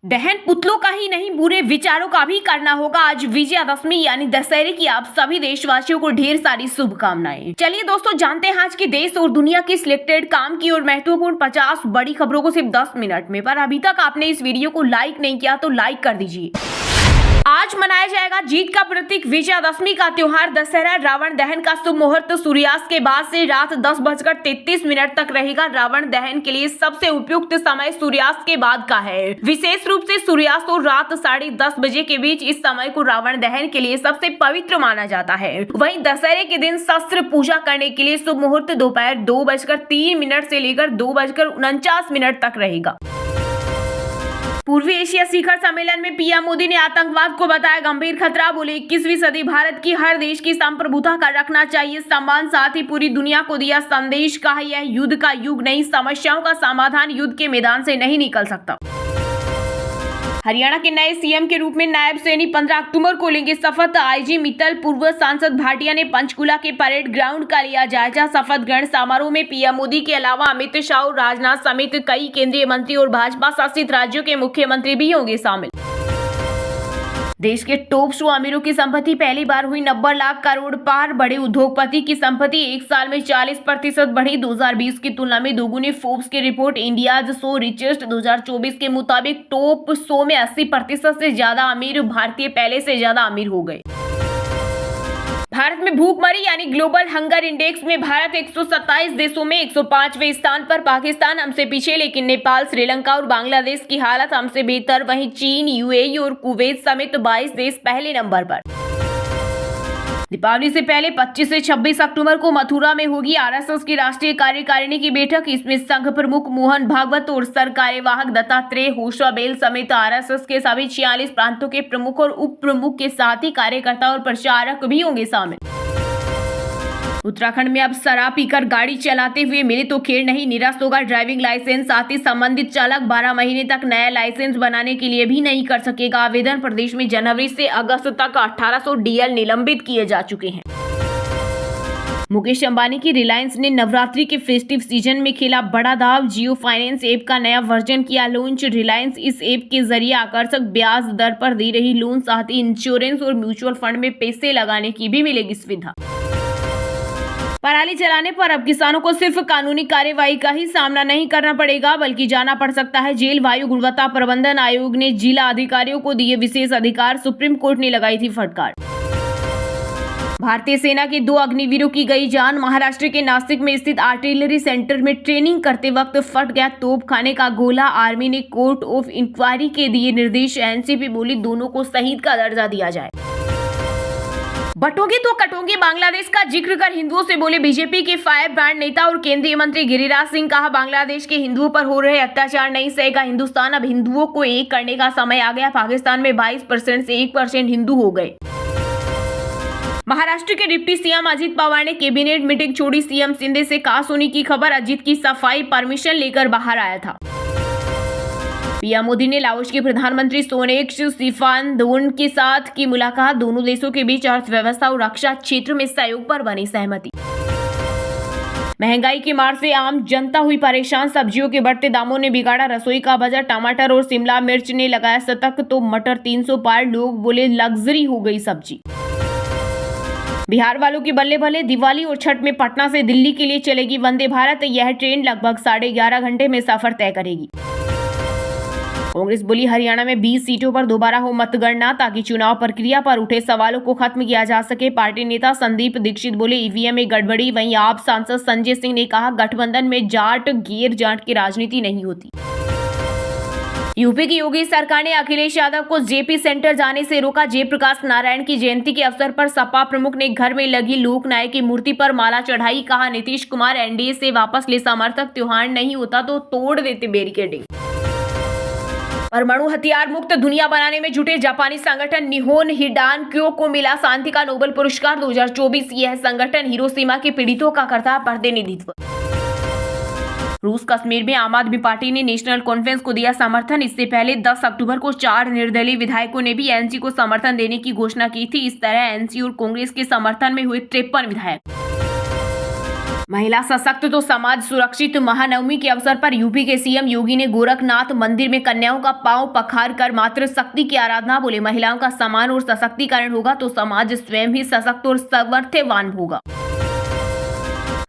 दहन पुतलों का ही नहीं, बुरे विचारों का भी करना होगा। आज विजयादशमी यानी दशहरे की आप सभी देशवासियों को ढेर सारी शुभकामनाएं। चलिए दोस्तों, जानते हैं आज के देश और दुनिया की सिलेक्टेड काम की और महत्वपूर्ण 50 बड़ी खबरों को सिर्फ 10 मिनट में। पर अभी तक आपने इस वीडियो को लाइक नहीं किया तो लाइक कर दीजिए। आज मनाया जाएगा जीत का प्रतीक विजयादशमी का त्योहार दशहरा। रावण दहन का शुभ मुहूर्त सूर्यास्त के बाद से रात 10:33 तक रहेगा। रावण दहन के लिए सबसे उपयुक्त समय सूर्यास्त के बाद का है। विशेष रूप से सूर्यास्त और रात 10:30 बजे के बीच इस समय को रावण दहन के लिए सबसे पवित्र माना जाता है। वहीं दशहरे के दिन शस्त्र पूजा करने के लिए शुभ मुहूर्त दोपहर 2:03 से लेकर 2:49 तक रहेगा। पूर्वी एशिया शिखर सम्मेलन में पीएम मोदी ने आतंकवाद को बताया गंभीर खतरा। बोले 21वीं सदी भारत की हर देश की संप्रभुता का रखना चाहिए सम्मान। साथ ही पूरी दुनिया को दिया संदेश, कहा यह युद्ध का युग नहीं, समस्याओं का समाधान युद्ध के मैदान से नहीं निकल सकता। हरियाणा के नए सीएम के रूप में नायब सैनी 15 अक्टूबर को लेंगे शपथ। आईजी मित्तल, पूर्व सांसद भाटिया ने पंचकुला के परेड ग्राउंड का लिया जायजा। शपथ ग्रहण समारोह में पीएम मोदी के अलावा अमित शाह और राजनाथ समेत कई केंद्रीय मंत्री और भाजपा शासित राज्यों के मुख्यमंत्री भी होंगे शामिल। देश के टॉप 100 अमीरों की संपत्ति पहली बार हुई 90 लाख करोड़ पार। बड़े उद्योगपति की संपत्ति एक साल में 40% बढ़ी। 2020 की तुलना में दोगुनी। फोर्ब्स की रिपोर्ट इंडियाज 100 रिचेस्ट 2024 के मुताबिक टॉप 100 में 80% से ज्यादा अमीर भारतीय पहले से ज्यादा अमीर हो गए। भारत में भूखमरी यानी ग्लोबल हंगर इंडेक्स में भारत 127 देशों में 105वें स्थान पर। पाकिस्तान हमसे पीछे, लेकिन नेपाल, श्रीलंका और बांग्लादेश की हालत हमसे बेहतर। वहीं चीन, यूएई और कुवैत समेत 22 देश पहले नंबर पर। दीपावली से पहले 25 से 26 अक्टूबर को मथुरा में होगी आरएसएस की राष्ट्रीय कार्यकारिणी की बैठक। इसमें संघ प्रमुख मोहन भागवत और सर कार्यवाहक दत्तात्रेय होसाबोले समेत आरएसएस के सभी 46 प्रांतों के प्रमुख और उप प्रमुख के साथ ही कार्यकर्ता और प्रचारक भी होंगे शामिल। उत्तराखंड में अब शराब पीकर गाड़ी चलाते हुए मिले तो खेल नहीं, निरस्त होगा ड्राइविंग लाइसेंस। साथ ही संबंधित चालक 12 महीने तक नया लाइसेंस बनाने के लिए भी नहीं कर सकेगा आवेदन। प्रदेश में जनवरी से अगस्त तक 1800 डीएल निलंबित किए जा चुके हैं। मुकेश अंबानी की रिलायंस ने नवरात्रि के फेस्टिव सीजन में खेला बड़ा दाव। जियो फाइनेंस ऐप का नया वर्जन किया लॉन्च। रिलायंस इस ऐप के जरिए आकर्षक ब्याज दर पर दे रही लोन, साथ ही इंश्योरेंस और म्यूचुअल फंड में पैसे लगाने की भी मिलेगी सुविधा। पराली जलाने पर अब किसानों को सिर्फ कानूनी कार्यवाही का ही सामना नहीं करना पड़ेगा, बल्कि जाना पड़ सकता है जेल। वायु गुणवत्ता प्रबंधन आयोग ने जिला अधिकारियों को दिए विशेष अधिकार। सुप्रीम कोर्ट ने लगाई थी फटकार। भारतीय सेना के 2 अग्निवीरों की गई जान। महाराष्ट्र के नासिक में स्थित आर्टिलरी सेंटर में ट्रेनिंग करते वक्त फट गया तोपखाने का गोला। आर्मी ने कोर्ट ऑफ इंक्वायरी के दिए निर्देश। एनसीपी बोली दोनों को शहीद का दर्जा दिया जाए। बटोगे तो कटोगे, बांग्लादेश का जिक्र कर हिंदुओं से बोले बीजेपी के फायर ब्रांड नेता और केंद्रीय मंत्री गिरिराज सिंह। कहा बांग्लादेश के हिंदुओं पर हो रहे अत्याचार नहीं सहेगा हिंदुस्तान। अब हिंदुओं को एक करने का समय आ गया। पाकिस्तान में 22% से 1% हिंदू हो गए। महाराष्ट्र के डिप्टी सीएम अजित पवार ने कैबिनेट मीटिंग छोड़ी। सीएम शिंदे से कहा सुनी की खबर। अजित की सफाई परमिशन लेकर बाहर आया था। पीएम मोदी ने लाओस के प्रधानमंत्री सोनेक्स सिफानदोन के साथ की मुलाकात। दोनों देशों के बीच अर्थव्यवस्था और रक्षा क्षेत्र में सहयोग पर बनी सहमति। महंगाई की मार से आम जनता हुई परेशान। सब्जियों के बढ़ते दामों ने बिगाड़ा रसोई का बजट। टमाटर और शिमला मिर्च ने लगाया शतक तो मटर 300 पार। लोग बोले लग्जरी हो गई सब्जी। बिहार वालों की बल्ले बल्ले। दिवाली और छठ में पटना से दिल्ली के लिए चलेगी वंदे भारत। यह ट्रेन लगभग 11.5 घंटे में सफर तय करेगी। कांग्रेस बोली हरियाणा में 20 सीटों पर दोबारा हो मतगणना, ताकि चुनाव प्रक्रिया पर उठे सवालों को खत्म किया जा सके। पार्टी नेता संदीप दीक्षित बोले ईवीएम में गड़बड़ी। वहीं आप सांसद संजय सिंह ने कहा गठबंधन में जाट घेर जाट की राजनीति नहीं होती। यूपी की योगी सरकार ने अखिलेश यादव को जेपी सेंटर जाने से रोका। जयप्रकाश नारायण की जयंती के अवसर पर सपा प्रमुख ने घर में लगी लोकनायक की मूर्ति पर माला चढ़ाई। कहा नीतीश कुमार एनडीए से वापस ले समर्थक। त्योहार नहीं होता तो तोड़ देते बैरिकेडिंग। परमाणु हथियार मुक्त दुनिया बनाने में जुटे जापानी संगठन निहोन हिडानक्यो को मिला शांति का नोबेल पुरस्कार 2024। यह संगठन हिरोशिमा के पीड़ितों का करता है प्रतिनिधित्व। रूस कश्मीर में आम आदमी पार्टी ने नेशनल कॉन्फ्रेंस को दिया समर्थन। इससे पहले 10 अक्टूबर को 4 निर्दलीय विधायकों ने भी एनसी को समर्थन देने की घोषणा की थी। इस तरह एनसी और कांग्रेस के समर्थन में हुए 53 विधायक। महिला सशक्त तो समाज सुरक्षित। महानवमी के अवसर पर यूपी के सीएम योगी ने गोरखनाथ मंदिर में कन्याओं का पांव पखार कर मातृ शक्ति की आराधना। बोले, महिलाओं का सम्मान और सशक्तिकरण होगा तो समाज स्वयं ही सशक्त और सामर्थ्यवान होगा।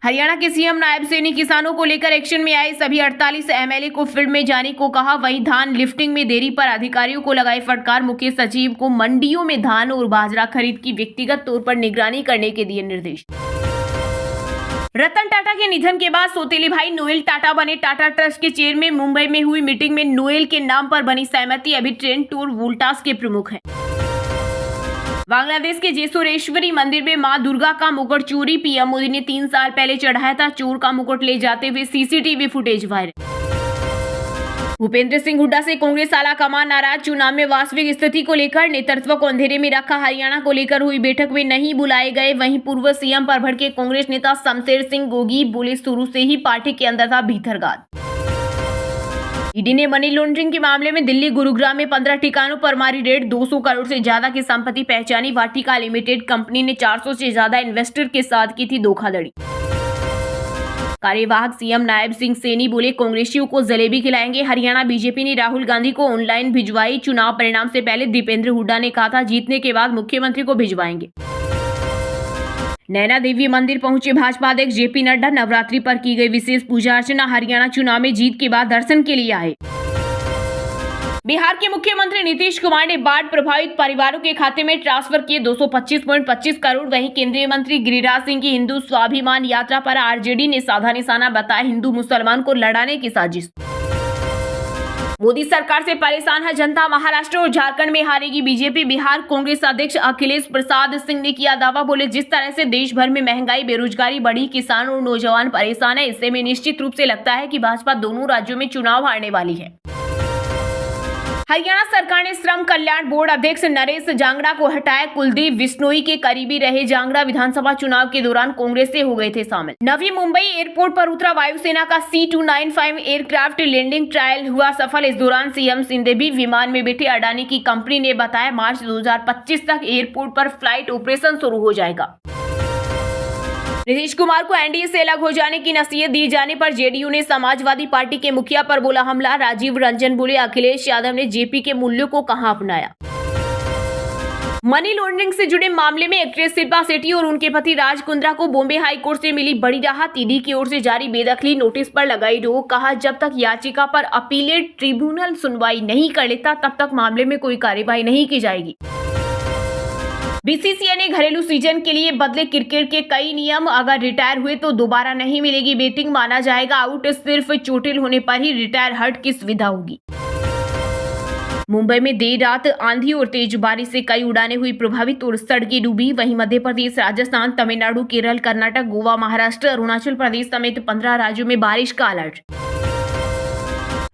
हरियाणा के सीएम नायब सैनी किसानों को लेकर एक्शन में आए। सभी 48 एमएलए को फील्ड में जाने को कहा। वहीं धान लिफ्टिंग में देरी पर अधिकारियों को लगाई फटकार। मुख्य सचिव को मंडियों में धान और बाजरा खरीद की व्यक्तिगत तौर पर निगरानी करने के दिए निर्देश। रतन टाटा के निधन के बाद सौतेले भाई नोएल टाटा बने टाटा ट्रस्ट के चेयरमैन। मुंबई में हुई मीटिंग में नोएल के नाम पर बनी सहमति। अभी ट्रेंड टूर वोल्टास के प्रमुख हैं। बांग्लादेश के जेसोरेश्वरी मंदिर में मां दुर्गा का मुकुट चोरी। पीएम मोदी ने 3 साल पहले चढ़ाया था। चोर का मुकुट ले जाते हुए CCTV footage viral. Bhupendra Singh Hooda से कांग्रेस आला कमान नाराज। चुनाव में वास्तविक स्थिति को लेकर नेतृत्व को अंधेरे में रखा। हरियाणा को लेकर हुई बैठक में नहीं बुलाए गए। वहीं पूर्व सीएम पर भड़के कांग्रेस नेता शमशेर सिंह गोगी। बोले, शुरू से ही पार्टी के अंदर था भीतरघात। ईडी ने मनी लॉन्ड्रिंग के मामले में दिल्ली गुरुग्राम में 15 ठिकानों पर मारी रेड। 200 करोड़ से ज्यादा की संपत्ति पहचानी। वाटिका लिमिटेड कंपनी ने 400 से ज्यादा इन्वेस्टर के साथ की थी धोखाधड़ी। कार्यवाहक सीएम नायब सिंह सैनी बोले, कांग्रेसियों को जलेबी खिलाएंगे। हरियाणा बीजेपी ने राहुल गांधी को ऑनलाइन भिजवाई। चुनाव परिणाम से पहले दीपेंद्र हुड्डा ने कहा था जीतने के बाद मुख्यमंत्री को भिजवाएंगे। नैना देवी मंदिर पहुंचे भाजपा अध्यक्ष जेपी नड्डा। नवरात्रि पर की गई विशेष पूजा अर्चना। हरियाणा चुनाव में जीत के बाद दर्शन के लिए आए। बिहार के मुख्यमंत्री नीतीश कुमार ने बाढ़ प्रभावित परिवारों के खाते में ट्रांसफर किए 225.25 करोड़। वहीं केंद्रीय मंत्री गिरिराज सिंह की हिंदू स्वाभिमान यात्रा पर आरजेडी ने साधा निशाना बताया हिंदू मुसलमान को लड़ाने की साजिश। मोदी सरकार से परेशान है जनता। महाराष्ट्र और झारखंड में हारेगी बीजेपी। बिहार कांग्रेस अध्यक्ष अखिलेश प्रसाद सिंह ने किया दावा। बोले, जिस तरह से देश भर में महंगाई बेरोजगारी बढ़ी, किसान और नौजवान परेशान है, इससे में निश्चित रूप से लगता है कि भाजपा दोनों राज्यों में चुनाव हारने वाली है। हरियाणा सरकार ने श्रम कल्याण बोर्ड अध्यक्ष नरेश जांगड़ा को हटाया। कुलदीप बिश्नोई के करीबी रहे जांगड़ा विधानसभा चुनाव के दौरान कांग्रेस से हो गए थे शामिल। नवी मुंबई एयरपोर्ट पर उतरा वायुसेना का C295 एयरक्राफ्ट। लैंडिंग ट्रायल हुआ सफल। इस दौरान सीएम शिंदे भी विमान में बैठे। अडानी की कंपनी ने बताया मार्च 2025 तक एयरपोर्ट पर फ्लाइट ऑपरेशन शुरू हो जाएगा। नीतीश कुमार को एनडीए से अलग हो जाने की नसीहत दी जाने पर जेडीयू ने समाजवादी पार्टी के मुखिया पर बोला हमला। राजीव रंजन बोले, अखिलेश यादव ने जेपी के मूल्यों को कहां अपनाया। मनी लॉन्ड्रिंग से जुड़े मामले में एक्ट्रेस शिल्पा शेट्टी और उनके पति राज कुंद्रा को बॉम्बे हाई कोर्ट से मिली बड़ी राहत। ईडी की ओर से जारी बेदखली नोटिस पर लगाई रोक। कहा, जब तक याचिका पर अपीलेट ट्रिब्यूनल सुनवाई नहीं कर लेता तब तक मामले में कोई कार्यवाही नहीं की जाएगी। बीसीसीआई ने घरेलू सीजन के लिए बदले क्रिकेट के कई नियम। अगर रिटायर हुए तो दोबारा नहीं मिलेगी बैटिंग, माना जाएगा आउट। सिर्फ चोटिल होने पर ही रिटायर हट की सुविधा होगी। मुंबई में देर रात आंधी और तेज बारिश से कई उड़ानें हुई प्रभावित और सड़कें डूबी। वहीं मध्य प्रदेश, राजस्थान, तमिलनाडु, केरल, कर्नाटक, गोवा, महाराष्ट्र, अरुणाचल प्रदेश समेत 15 राज्यों में बारिश का अलर्ट।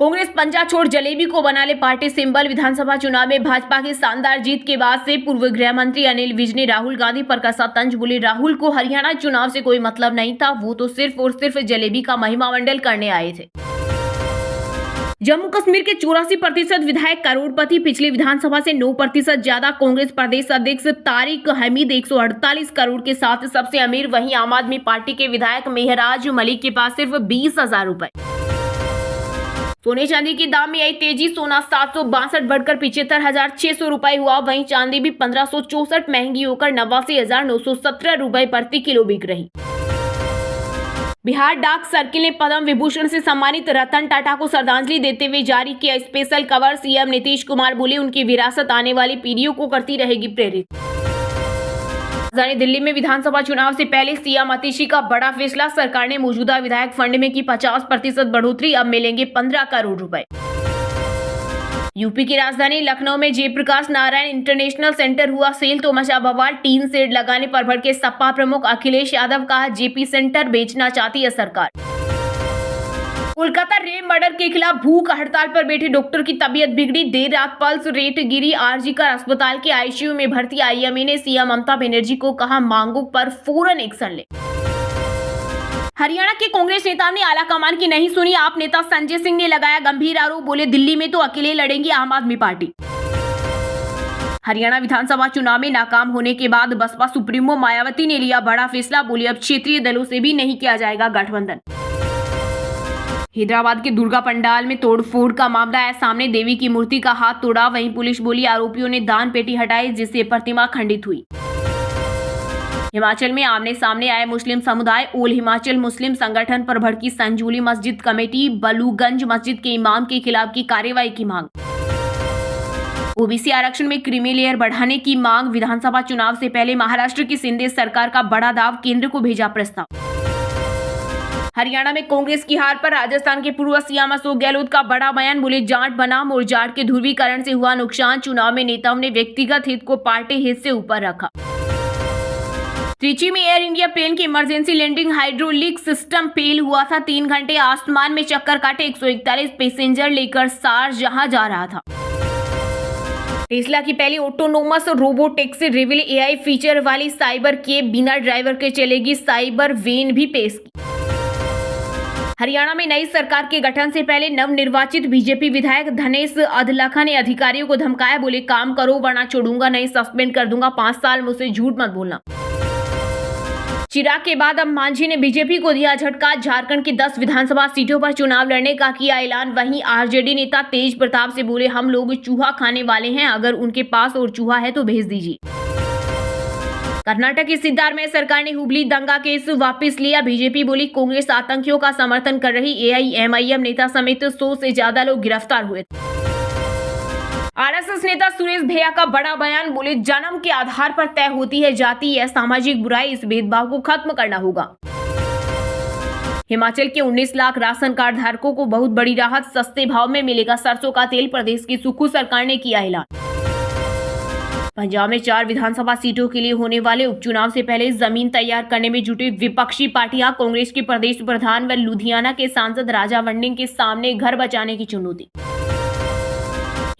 कांग्रेस पंजा छोड़ जलेबी को बना ले पार्टी सिंबल। विधानसभा चुनाव में भाजपा की शानदार जीत के बाद से पूर्व गृह मंत्री अनिल विज ने राहुल गांधी पर कसा तंज। बोले, राहुल को हरियाणा चुनाव से कोई मतलब नहीं था, वो तो सिर्फ और सिर्फ जलेबी का महिमा मंडल करने आए थे। जम्मू कश्मीर के 84% विधायक करोड़पति। पिछली विधानसभा से 9% ज्यादा। कांग्रेस प्रदेश अध्यक्ष तारिक हमीद 148 करोड़ के साथ सबसे अमीर। वहीं आम आदमी पार्टी के विधायक मेहराज मलिक के पास सिर्फ 20,000 रुपए। सोने चांदी के दाम में आई तेजी। सोना 762 बढ़कर 75,600 रुपए हुआ। वहीं चांदी भी 1564 महंगी होकर 89,917 रुपए प्रति किलो बिक रही। बिहार डाक सर्किल ने पद्म विभूषण से सम्मानित रतन टाटा को श्रद्धांजलि देते हुए जारी किया special cover. CM Nitish Kumar बोले, उनकी विरासत आने वाली पीढ़ियों को करती रहेगी प्रेरित। राजधानी दिल्ली में विधानसभा चुनाव से पहले सीएम आतिशी का बड़ा फैसला। सरकार ने मौजूदा विधायक फंड में की 50% बढ़ोतरी। अब मिलेंगे 15 करोड़ रुपए। यूपी की राजधानी लखनऊ में जयप्रकाश नारायण इंटरनेशनल सेंटर हुआ सेल तो मचा बवाल। टीन शेड लगाने पर भड़के सपा प्रमुख अखिलेश यादव। कहा, जेपी सेंटर बेचना चाहती है सरकार। कोलकाता रेप मर्डर के खिलाफ भूख हड़ताल पर बैठे डॉक्टर की तबीयत बिगड़ी। देर रात पल्स रेट गिरी। आरजीकर अस्पताल के आईसीयू में भर्ती आईएमए ने सीएम ममता बनर्जी को कहा, मांगों पर फौरन एक्शन ले। हरियाणा के कांग्रेस नेताओं ने आलाकमान की नहीं सुनी। आप नेता संजय सिंह ने लगाया गंभीर आरोप। बोले, दिल्ली में तो अकेले लड़ेंगी आम आदमी पार्टी। हरियाणा विधानसभा चुनाव में नाकाम होने के बाद बसपा सुप्रीमो मायावती ने लिया बड़ा फैसला, बोली अब क्षेत्रीय दलों से भी नहीं किया जाएगा गठबंधन। हैदराबाद के दुर्गा पंडाल में तोड़फोड़ का मामला आया सामने, देवी की मूर्ति का हाथ तोड़ा, वहीं पुलिस बोली आरोपियों ने दान पेटी हटाई जिससे प्रतिमा खंडित हुई। हिमाचल में आमने सामने आए मुस्लिम समुदाय, ऑल हिमाचल मुस्लिम संगठन पर भड़की संजूली मस्जिद कमेटी, बलूगंज मस्जिद के इमाम के खिलाफ की कार्रवाई की मांग। ओबीसी आरक्षण में क्रीमी लेयर बढ़ाने की मांग, विधानसभा चुनाव से पहले महाराष्ट्र की शिंदे सरकार का बड़ा दाव, केंद्र को भेजा प्रस्ताव। हरियाणा में कांग्रेस की हार पर राजस्थान के पूर्व सीएम अशोक गहलोत का बड़ा बयान, बोले जाट बनाम और जाट के ध्रुवीकरण से हुआ नुकसान, चुनाव में नेताओं ने व्यक्तिगत हित को पार्टी हित से ऊपर रखा। त्रिची में एयर इंडिया प्लेन की emergency landing hydraulic system fail हुआ था, 3 घंटे आसमान में चक्कर काटे, 141 पैसेंजर लेकर शारजाह जा रहा था। टेस्ला की पहली autonomous robo taxi reveal AI feature वाली साइबर के बिना ड्राइवर के चलेगी, साइबर वेन भी पेश की। हरियाणा में नई सरकार के गठन से पहले नवनिर्वाचित बीजेपी विधायक धनेश अधलखा ने अधिकारियों को धमकाया, बोले काम करो वरना छोड़ूंगा नहीं, सस्पेंड कर दूंगा, 5 साल मुझसे झूठ मत बोलना। चिराग के बाद अब मांझी ने बीजेपी को दिया झटका, झारखंड की 10 विधानसभा सीटों पर चुनाव लड़ने का किया ऐलान। वहीं आरजेडी नेता तेज प्रताप से बोले हम लोग चूहा खाने वाले हैं, अगर उनके पास और चूहा है तो भेज दीजिए। कर्नाटक के सिद्धारमैया सरकार ने हुबली दंगा केस वापस लिया, बीजेपी बोली कांग्रेस आतंकियों का समर्थन कर रही, एआईएमआईएम नेता समेत 100 से ज्यादा लोग गिरफ्तार हुए। आरएसएस नेता सुरेश भैया का बड़ा बयान, बोले जन्म के आधार पर तय होती है जाति या सामाजिक बुराई, इस भेदभाव को खत्म करना होगा। हिमाचल के 19 लाख राशन कार्ड धारकों को बहुत बड़ी राहत, सस्ते भाव में मिलेगा सरसों का तेल, प्रदेश की सुक्खू सरकार ने किया ऐलान। पंजाब में 4 विधानसभा सीटों के लिए होने वाले उपचुनाव से पहले जमीन तैयार करने में जुटी विपक्षी पार्टियां, कांग्रेस के प्रदेश प्रधान व लुधियाना के सांसद राजा वंडिंग के सामने घर बचाने की चुनौती।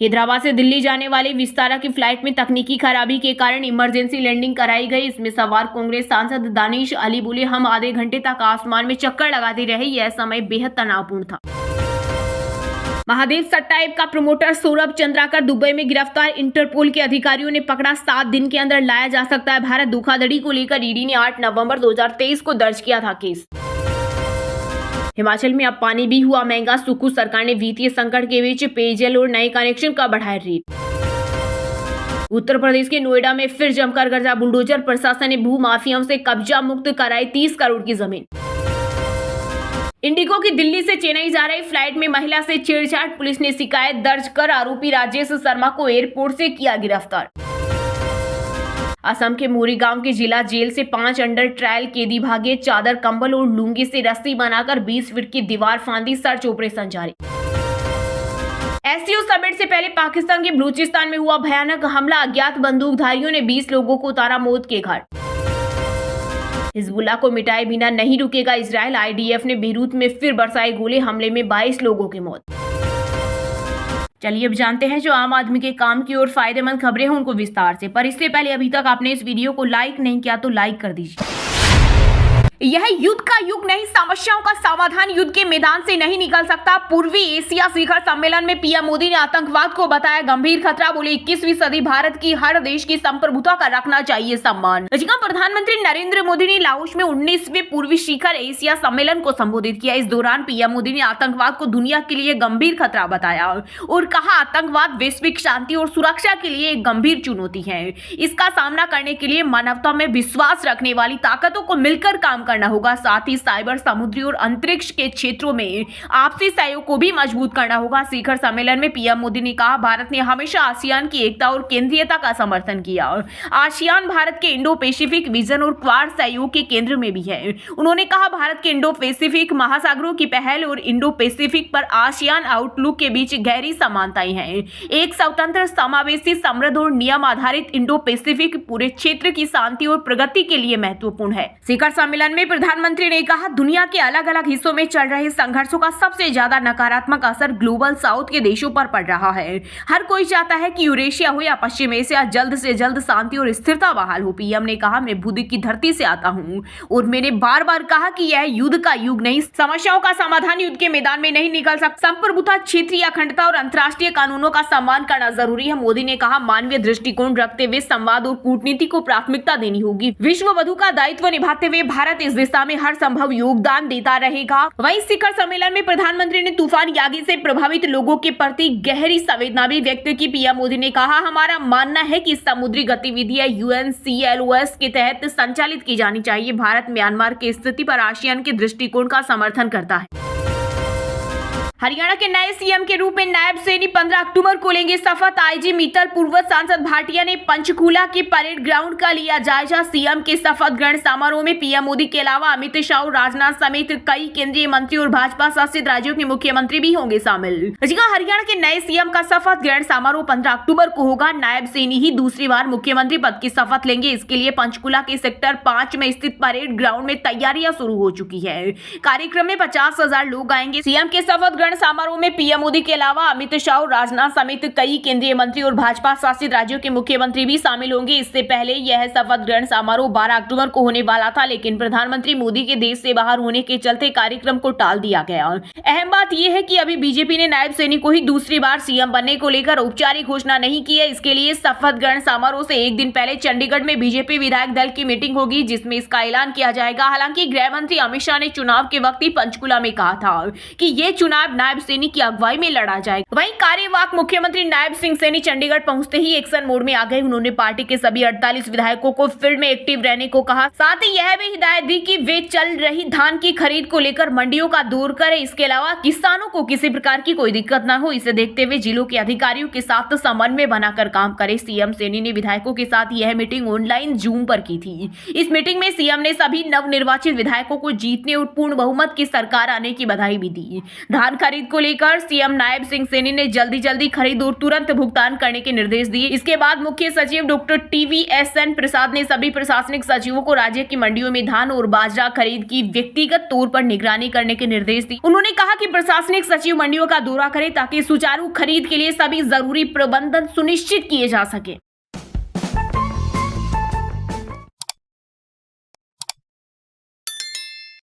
हैदराबाद से दिल्ली जाने वाली विस्तारा की फ्लाइट में तकनीकी खराबी के कारण इमरजेंसी लैंडिंग कराई गई, इसमें सवार कांग्रेस सांसद दानिश अली बोले हम आधे घंटे तक आसमान में चक्कर लगाते रहे, यह समय बेहद तनावपूर्ण था। महादेव सट्टा ऐप का प्रमोटर सौरभ चंद्राकर दुबई में गिरफ्तार, इंटरपोल के अधिकारियों ने पकड़ा, 7 दिन के अंदर लाया जा सकता है भारत। धोखाधड़ी को लेकर ईडी ने 8 नवंबर 2023 को दर्ज किया था केस। हिमाचल में अब पानी भी हुआ महंगा, सुक्खू सरकार ने वित्तीय संकट के बीच पेयजल और नए कनेक्शन का बढ़ाया रेट। उत्तर प्रदेश के नोएडा में फिर जमकर गरजा बुलडोजर, प्रशासन ने भू माफियाओं से कब्जा मुक्त कराई 30 करोड़ की जमीन। इंडिगो की दिल्ली से चेन्नई जा रही फ्लाइट में महिला से छेड़छाड़, पुलिस ने शिकायत दर्ज कर आरोपी राजेश शर्मा को एयरपोर्ट से किया गिरफ्तार। असम के मोरीगांव के जिला जेल से 5 अंडर ट्रायल कैदी भागे, चादर कंबल और लुंगी से रस्सी बनाकर 20 फीट की दीवार फांदी, सर्च ऑपरेशन जारी। एससीओ समिट से पहले पाकिस्तान के बलूचिस्तान में हुआ भयानक हमला, अज्ञात बंदूकधारियों ने 20 लोगों को उतारा मौत के घाट। हिजबुल्लाह को मिटाए बिना नहीं रुकेगा इजराइल, आईडीएफ ने बेरूत में फिर बरसाए गोले, हमले में 22 लोगों की मौत। चलिए अब जानते हैं जो आम आदमी के काम की और फायदेमंद खबरें हैं उनको विस्तार से, पर इससे पहले अभी तक आपने इस वीडियो को लाइक नहीं किया तो लाइक कर दीजिए। यह युद्ध का युग नहीं, समस्याओं का समाधान युद्ध के मैदान से नहीं निकल सकता। पूर्वी एशिया शिखर सम्मेलन में पीएम मोदी ने आतंकवाद को बताया गंभीर खतरा, बोले 21वीं सदी भारत की हर देश की संप्रभुता का रखना चाहिए सम्मान। प्रधानमंत्री नरेंद्र मोदी ने लाओस में 19वें पूर्वी शिखर एशिया सम्मेलन को संबोधित किया। इस दौरान पीएम मोदी ने आतंकवाद को दुनिया के लिए गंभीर खतरा बताया और कहा आतंकवाद वैश्विक शांति और सुरक्षा के लिए एक गंभीर चुनौती है। इसका सामना करने के लिए मानवता में विश्वास रखने वाली ताकतों को मिलकर काम करना होगा, साथ ही साइबर, समुद्री और अंतरिक्ष के क्षेत्रों में आपसी सहयोग को भी मजबूत करना होगा। शिखर सम्मेलन में पीएम मोदी ने कहा भारत ने हमेशा आसियान की एकता और केंद्रीयता का समर्थन किया। आसियान भारत के इंडो पैसिफिक विजन और क्वाड सहयोग के केंद्र में भी है। उन्होंने कहा भारत के इंडो पैसिफिक महासागरों की पहल और इंडो पैसिफिक पर आसियान आउटलुक के बीच गहरी समानताएं हैं। एक स्वतंत्र, समावेशी, समृद्ध और नियम आधारित इंडो पैसिफिक पूरे क्षेत्र की शांति और प्रगति के लिए महत्वपूर्ण है। शिखर सम्मेलन में में प्रधानमंत्री ने कहा, दुनिया के अलग अलग हिस्सों में चल रहे संघर्षों का सबसे ज्यादा नकारात्मक असर ग्लोबल साउथ के देशों पर पड़ रहा है। हर कोई चाहता है कि यूरेशिया हो या पश्चिम एशिया, जल्द से जल्द शांति और स्थिरता बहाल हो। पीएम ने कहा, मैं बुद्ध की धरती से आता हूं और मैंने बार बार कहा कि यह युद्ध का युग नहीं, समस्याओं का समाधान युद्ध के मैदान में नहीं निकल सकता। संप्रभुता, क्षेत्रीय अखंडता और अंतर्राष्ट्रीय कानूनों का सम्मान करना जरूरी है। मोदी ने कहा, मानवीय दृष्टिकोण रखते हुए संवाद और कूटनीति को प्राथमिकता देनी होगी। विश्व बंधु का दायित्व निभाते हुए भारत इस दिशा में हर संभव योगदान देता रहेगा। वहीं शिखर सम्मेलन में प्रधानमंत्री ने तूफान यागी से प्रभावित लोगों के प्रति गहरी संवेदना भी व्यक्त की। पीएम मोदी ने कहा, हमारा मानना है कि समुद्री गतिविधियां UNCLOS के तहत संचालित की जानी चाहिए। भारत म्यांमार की स्थिति पर आसियान के दृष्टिकोण का समर्थन करता है। हरियाणा के नए सीएम के रूप में नायब सैनी 15 अक्टूबर को लेंगे शपथ। आईजी मित्तल, पूर्व सांसद भाटिया ने पंचकूला के परेड ग्राउंड का लिया जायजा। सीएम के शपथ ग्रहण समारोह में पीएम मोदी के अलावा अमित शाह, राजनाथ समेत कई केंद्रीय मंत्री और भाजपा शासित राज्यों के मुख्यमंत्री भी होंगे शामिल। हरियाणा के नए सीएम का शपथ ग्रहण समारोह 15 अक्टूबर को होगा। नायब सैनी ही दूसरी बार मुख्यमंत्री पद की शपथ लेंगे। इसके लिए पंचकूला के सेक्टर 5 में स्थित परेड ग्राउंड में तैयारियां शुरू हो चुकी है। कार्यक्रम में 50,000 लोग आएंगे। सीएम के शपथ ग्रहण समारोह में पीएम मोदी के अलावा अमित शाह, राजनाथ समेत कई केंद्रीय मंत्री और भाजपा शासित राज्यों के मुख्यमंत्री भी शामिल होंगे। इससे पहले यह शपथ ग्रहण समारोह 12 अक्टूबर को होने वाला था, लेकिन प्रधानमंत्री मोदी के देश से बाहर होने के चलते कार्यक्रम को टाल दिया गया। अहम बात यह है कि अभी बीजेपी ने नायब सैनी को ही दूसरी बार सीएम बनने को लेकर औपचारिक घोषणा नहीं की है। इसके लिए शपथ ग्रहण समारोह से एक दिन पहले चंडीगढ़ में बीजेपी विधायक दल की मीटिंग होगी, जिसमें इसका ऐलान किया जाएगा। हालांकि गृह मंत्री अमित शाह ने चुनाव के वक्त ही पंचकूला में कहा था कि ये चुनाव नायब सैनी की अगुवाई में लड़ा जाएगा। वहीं कार्यवाहक मुख्यमंत्री नायब सिंह सैनी चंडीगढ़ पहुंचते ही एक्शन मोड में आ गए। उन्होंने पार्टी के सभी 48 विधायकों को फील्ड में एक्टिव रहने को कहा। साथ ही यह भी हिदायत दी कि वे चल रही धान की खरीद को लेकर मंडियों का दौर करें। इसके अलावा किसानों को किसी प्रकार की कोई दिक्कत न हो, इसे देखते हुए जिलों के अधिकारियों के साथ समन्वय बनाकर काम करे। सीएम सैनी ने विधायकों के साथ यह मीटिंग ऑनलाइन जूम पर की थी। इस मीटिंग में सीएम ने सभी नवनिर्वाचित विधायकों को जीतने और पूर्ण बहुमत की सरकार आने की बधाई भी दी। धान खरीद को लेकर सीएम नायब सिंह सैनी ने जल्दी खरीद और तुरंत भुगतान करने के निर्देश दिए। इसके बाद मुख्य सचिव डॉक्टर TVSN प्रसाद ने सभी प्रशासनिक सचिवों को राज्य की मंडियों में धान और बाजरा खरीद की व्यक्तिगत तौर पर निगरानी करने के निर्देश दिए। उन्होंने कहा कि प्रशासनिक सचिव मंडियों का दौरा करें ताकि सुचारू खरीद के लिए सभी जरूरी प्रबंधन सुनिश्चित किए जा सके।